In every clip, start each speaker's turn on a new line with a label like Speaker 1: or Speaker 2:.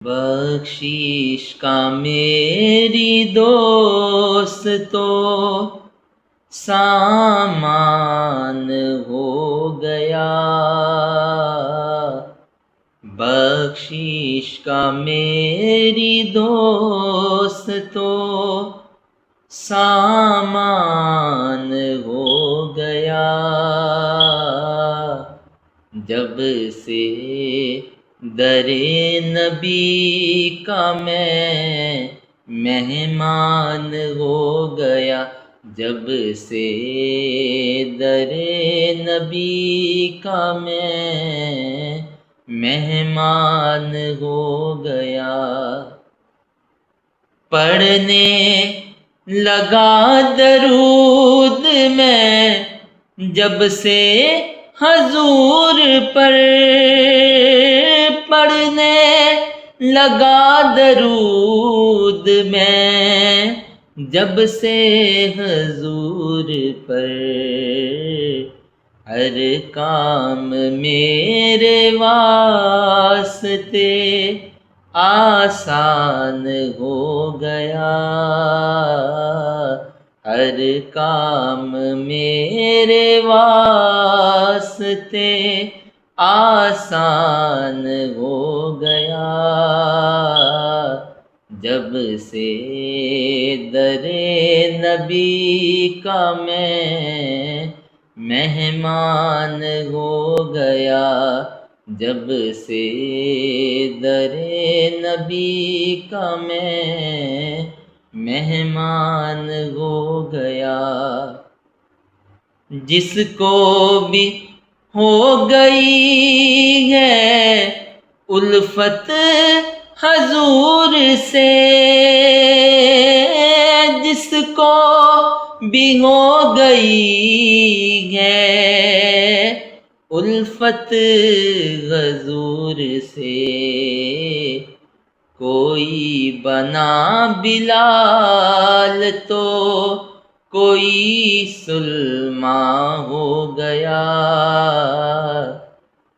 Speaker 1: بخشش کا میری دوست تو سامان ہو گیا، بخشش کا میری دوست تو سامان ہو گیا، جب سے در نبی کا میں مہمان ہو گیا، جب سے در نبی کا میں مہمان ہو گیا، پڑھنے لگا درود میں جب سے حضور پر، پڑھنے لگا درود میں جب سے حضور پر، ہر کام میرے واسطے آسان ہو گیا، ہر کام میرے واسطے آسان ہو گیا، جب سے در نبی کا میں مہمان ہو گیا، جب سے در نبی کا میں مہمان ہو گیا، جس کو بھی ہو گئی ہے الفت حضور سے، جس کو بھی ہو گئی ہے الفت حضور سے، کوئی بنا بلال تو کوئی سلمان ہو گیا،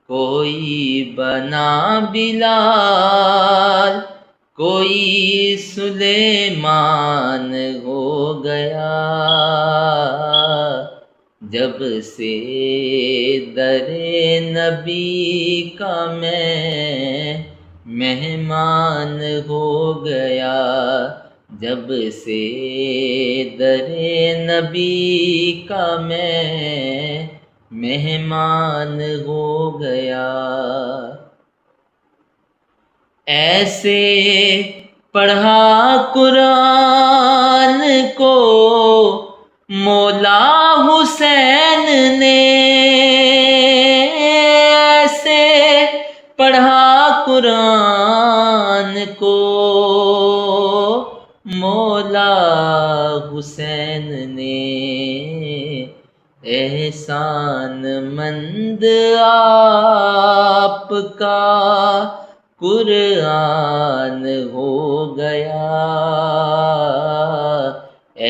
Speaker 1: کوئی بنا بلال کوئی سلیمان ہو گیا، جب سے در نبی کا میں مہمان ہو گیا، جب سے در نبی کا میں مہمان ہو گیا، ایسے پڑھا قرآن کو مولا حسین نے، ایسے پڑھا قرآن کو مولا حسین نے، احسان مند آپ کا قرآن ہو گیا،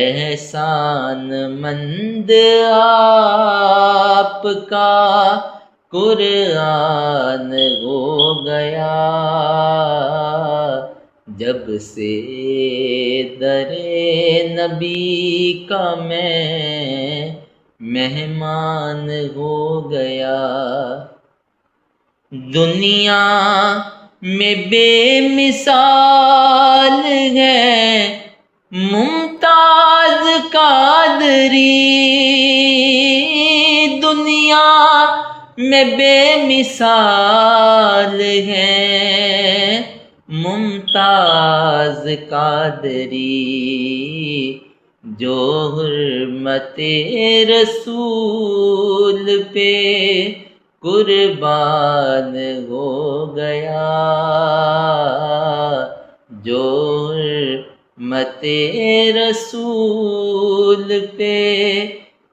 Speaker 1: احسان مند آپ کا قرآن ہو گیا، جب سے در نبی کا میں مہمان ہو گیا، دنیا میں بے مثال ہے ممتاز قادری، دنیا میں بے مثال ہے ممتاز قادری، جو حرمت رسول پہ قربان ہو گیا، جو حرمت رسول پہ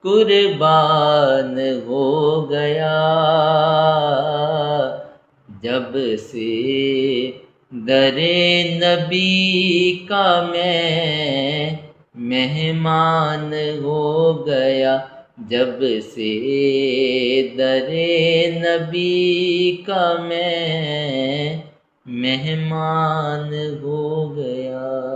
Speaker 1: قربان ہو گیا، جب سے در نبی کا میں مہمان ہو گیا، جب سے در نبی کا میں مہمان ہو گیا۔